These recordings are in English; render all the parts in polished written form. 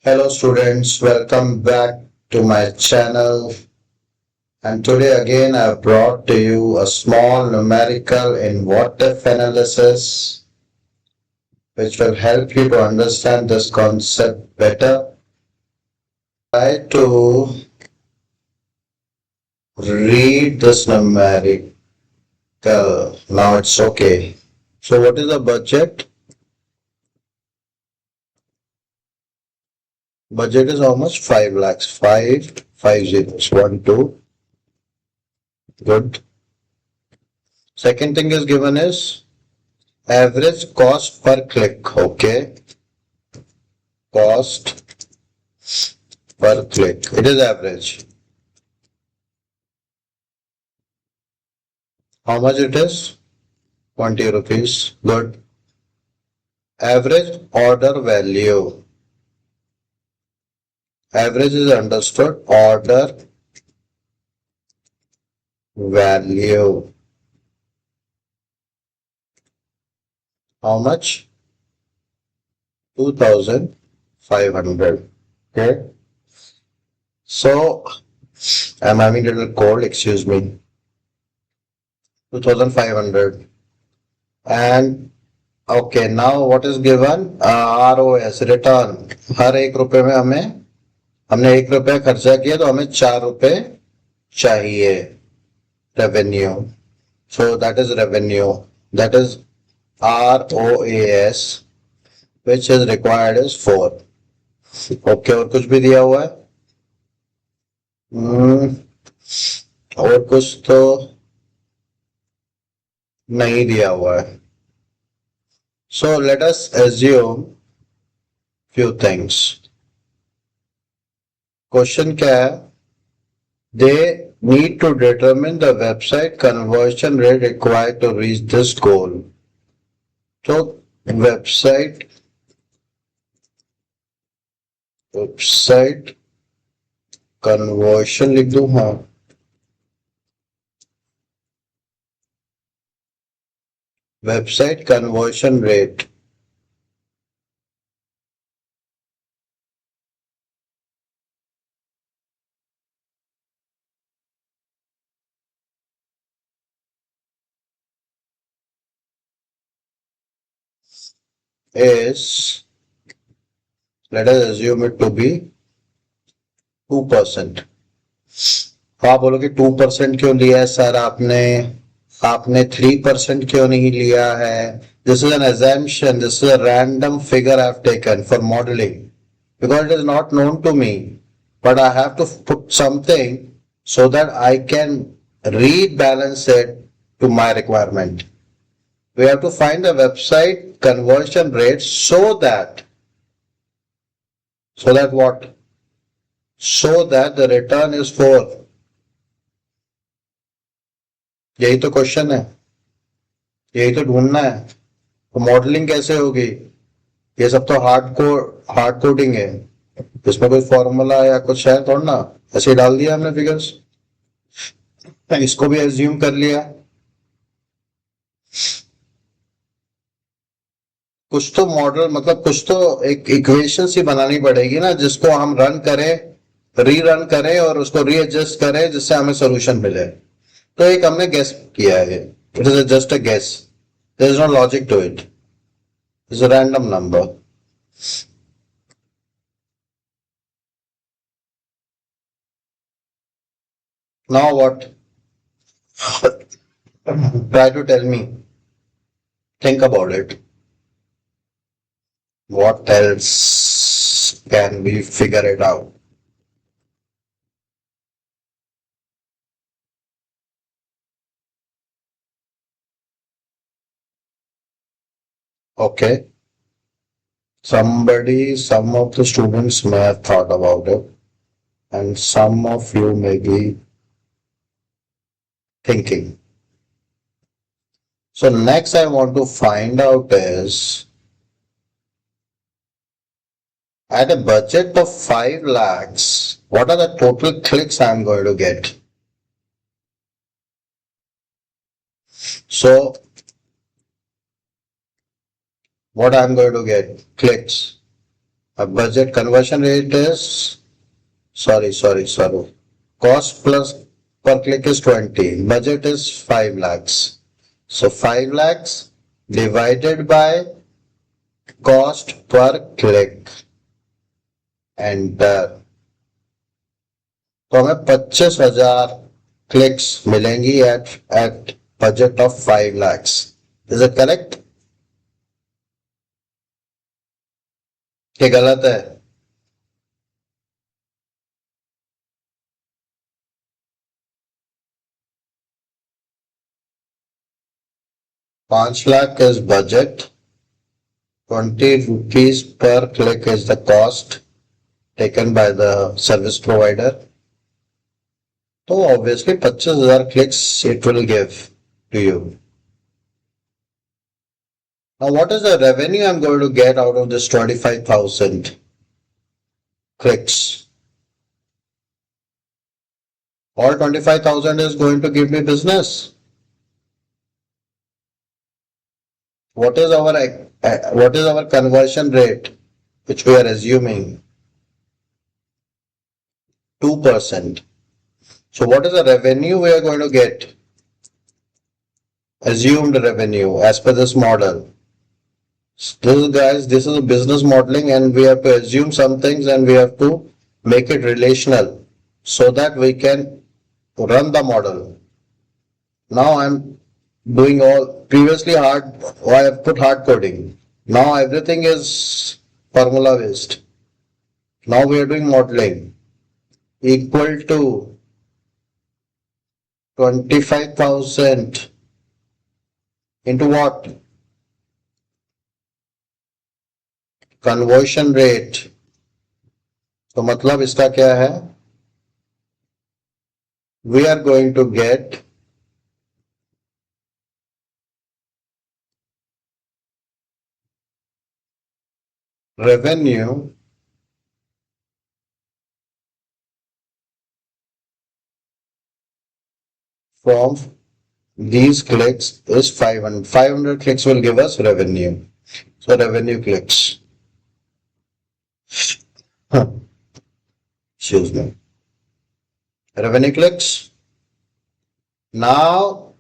Hello students, welcome back to my channel, and today again I have brought to you a small numerical in what if analysis which will help you to understand this concept better. Try to read this numerical. Now it's okay. So what is the budget? Budget is how much? 5 lakhs. 5 zeros. 1 2. Good. Second thing is given is average cost per click. Okay. Cost per click. It is average. How much it is? 20 rupees. Good. Average order value. Average is understood. Order value. How much? 2500. Okay. So I'm having a little cold. Excuse me. 2500. And okay, now what is given? ROS, return. हर 1 रुपए में हमने 1 रुपया खर्चा किया तो हमें 4 रुपए चाहिए. Revenue. So that is revenue. That is ROAS, which is required is 4. Okay, और कुछ भी दिया हुआ है? और कुछ तो नहीं दिया हुआ है. So let us assume few things. Question क्या है? They need to determine the website conversion rate required to reach this goal. So website conversion लिख दूं. हाँ, website conversion rate is, let us assume it to be 2%. तो आप बोलोगे 2% क्यों लिया है सर आपने 3% क्यों नहीं लिया है? This is an assumption. This is a random figure I have taken for modeling because it is not known to me, but I have to put something so that I can rebalance it to my requirement. We have to find the website conversion rate so that what? So that the return is 4. यही तो question है, यही तो ढूंढना है. तो modelling कैसे होगी? ये सब तो हार्ड कोडिंग है. इसमें कोई फॉर्मूला या कुछ है थोड़ा ना, ऐसे डाल दिया हमने फिगर्स. इसको भी एज्यूम कर लिया. कुछ तो मॉडल मतलब कुछ तो एक इक्वेशन सी बनानी पड़ेगी ना, जिसको हम रन करें, रीरन करें और उसको रीएडजस्ट करें जिससे हमें सोल्यूशन मिले. तो एक हमने गेस किया है. It is just a guess. There is no logic to it. It's a random number. Now what? Try to tell me. Think about it. What else can we figure it out? Okay. Some of the students may have thought about it, and some of you may be thinking. So next I want to find out is, at a budget of 5 lakhs, what are the total clicks I'm going to get? So what I'm going to get? Clicks. A budget conversion rate is, sorry. Cost plus per click is 20. Budget is 5 lakhs. So 5 lakhs divided by cost per click. Enter. तो हमें 25,000 clicks मिलेंगी at budget of 5 lakhs. Is it correct? ये गलत है? 5 lakh is budget, 20 rupees per click is the cost taken by the service provider. तो obviously 25,000 clicks it will give to you. Now what is the revenue I'm going to get out of this 25,000 clicks? All 25,000 is going to give me business. What is our conversion rate which we are assuming? 2%. So what is the revenue we are going to get? Assumed revenue as per this model. This is a business modeling and we have to assume some things and we have to make it relational so that we can run the model. Now I'm doing previously I have put hard coding. Now everything is formula based. Now we are doing modeling. Equal to 25,000 into what? Conversion rate. तो मतलब इसका क्या है? We are going to get revenue from these clicks is 500. 500 clicks will give us revenue. So revenue clicks. Excuse me. Revenue clicks. Now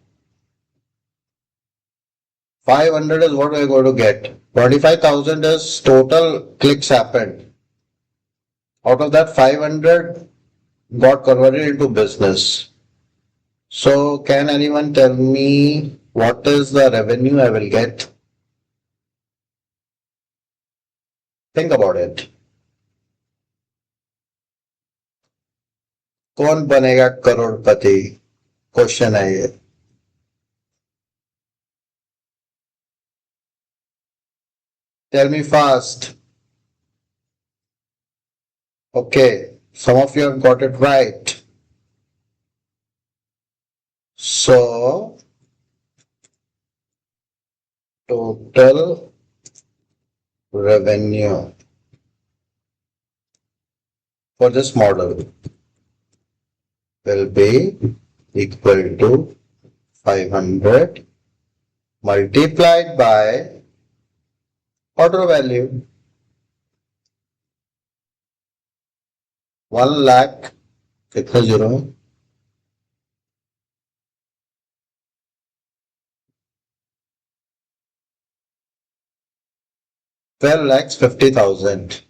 500 is what we are going to get. 25,000 is total clicks happened. Out of that 500 got converted into business. So can anyone tell me what is the revenue I will get? Think about it. कौन बनेगा करोड़पति? Question है ये. Tell me fast. Okay, some of you have got it right. So total revenue for this model will be equal to 500 multiplied by order value. 1 lakh कितना zero है? 12 lakhs 50,000.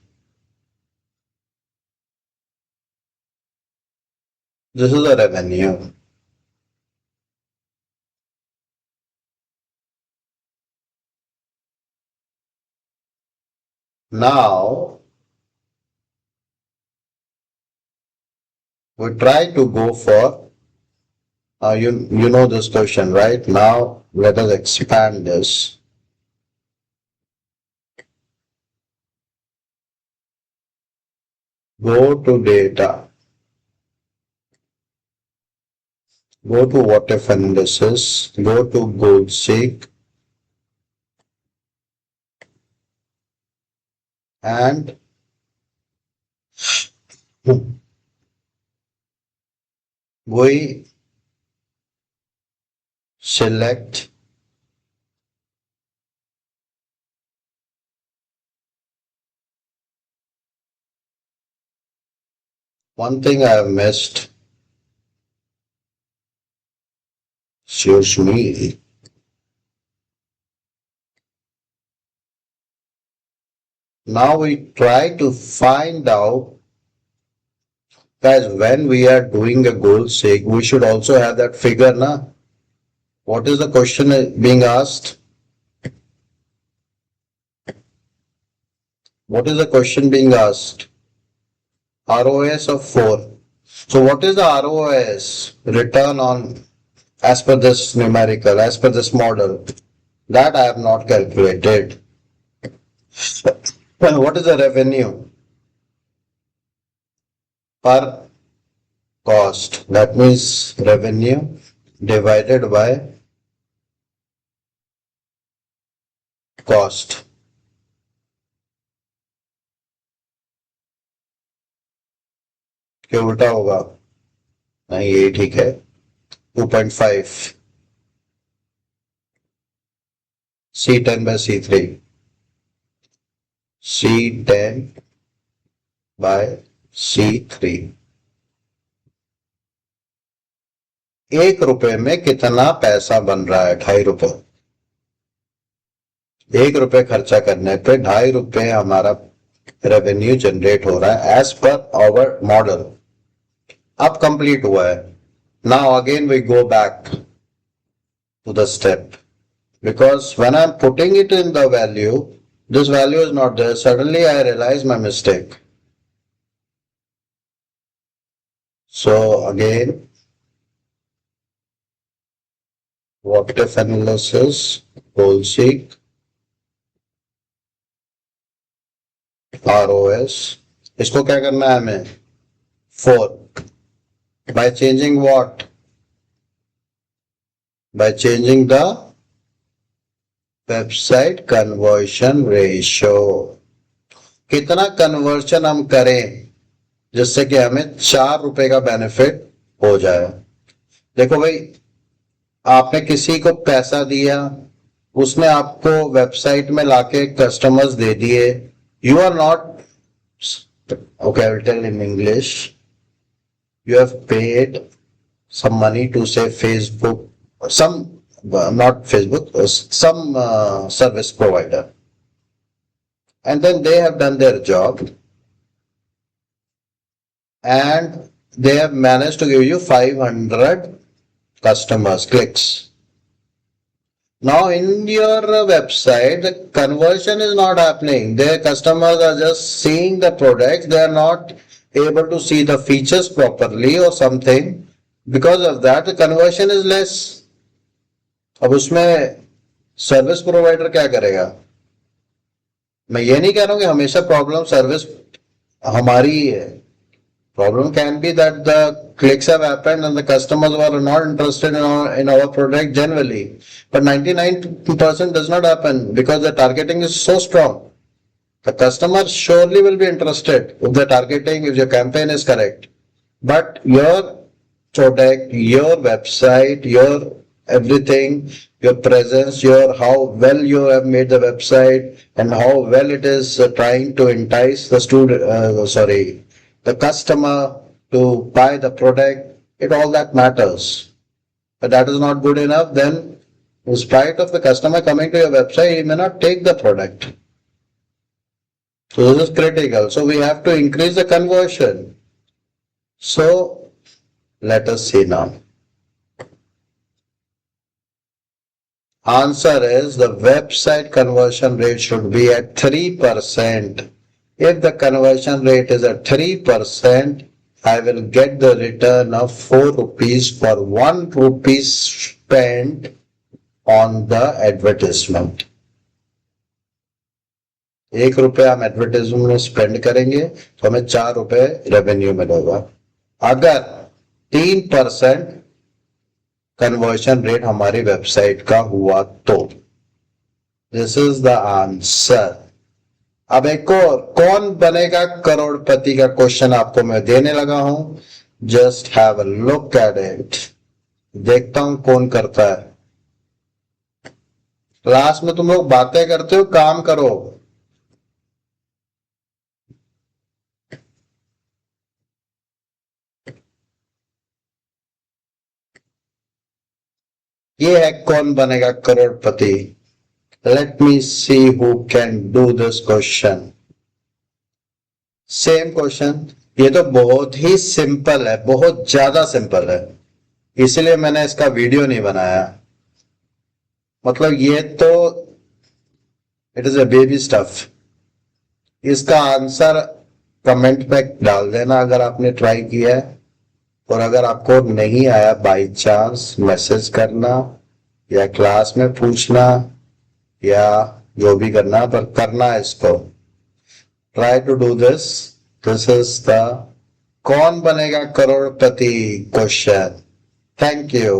This is the revenue. Now we try to go for you know this question, right? Now let us expand this. Go to data. Go to what if analysis. Go to goal seek. And we select One thing I have missed. Excuse me. Now we try to find out, guys, when we are doing a goal seek, we should also have that figure, na? What is the question being asked? What is the question being asked? ROAS of 4. So what is the ROAS? Return on, as per this numerical, as per this model? That I have not calculated. What is the revenue per cost? That means revenue divided by cost. क्यों उल्टा होगा? नहीं, यही ठीक है. 2.5 C10 by C3. C10 by C3. 1 रुपए में कितना पैसा बन रहा है? 2.5 रुपए. 1 रुपए खर्चा करने पे 2.5 रुपए हमारा रेवेन्यू जनरेट हो रहा है एज पर आवर मॉडल. अब कंप्लीट हुआ है. Now again we go back to the step, because when I'm putting it in the value, this value is not there. Suddenly I realize my mistake. So again, what if analysis, goal seek, ROS. इसको क्या करना है हमें? 4. By changing what? By changing the website conversion ratio. कितना conversion हम करें जिससे कि हमें 4 रुपए का बेनिफिट हो जाए. देखो भाई, आपने किसी को पैसा दिया, उसने आपको वेबसाइट में लाके कस्टमर्स दे दिए. You are not, okay, I will tell in English. You have paid some money to say Facebook, some not Facebook, some service provider, and then they have done their job and they have managed to give you 500 customers clicks. Now in your website the conversion is not happening. Their customers are just seeing the products, they are not able to see the features properly or something. Because of that the conversion is less. अब उसमें service provider क्या करेगा? मैं ये नहीं कह रहा हूं कि हमेशा प्रॉब्लम सर्विस हमारी ही है. Problem can be that the clicks have happened and the customers were not interested in our product generally. But 99% does not happen because the targeting is so strong. The customer surely will be interested if the targeting, if your campaign is correct. But your product, your website, your everything, your presence, your how well you have made the website and how well it is trying to entice the the customer to buy the product, it all that matters. But that is not good enough, then in spite of the customer coming to your website, he may not take the product. So this is critical. So we have to increase the conversion. So let us see now. Answer is the website conversion rate should be at 3%. If the conversion rate is at 3%, I will get the return of 4 rupees for 1 rupee spent on the advertisement. 1 रुपए हम advertisement में spend करेंगे तो हमें 4 रुपए revenue मिलेगा. अगर 3% conversion rate हमारी वेबसाइट का हुआ तो दिस इज द आंसर. अब एक और, कौन बनेगा करोड़पति का क्वेश्चन आपको मैं देने लगा हूं. Just have a look at it. देखता हूं कौन करता है. क्लास में तुम लोग बातें करते हो, काम करो. ये है Kaun Banega Crorepati. Let me see who can do this question. Same question. ये तो बहुत ही सिंपल है, बहुत ज्यादा सिंपल है, इसलिए मैंने इसका वीडियो नहीं बनाया। मतलब ये तो it is a baby stuff. इसका आंसर कमेंट पे डाल देना अगर आपने ट्राई किया है, और अगर आपको नहीं आया बाय चांस मैसेज करना या क्लास में पूछना या जो भी करना, पर करना है इसको। Try to do this. This is the Kaun Banega Crorepati question. Thank you.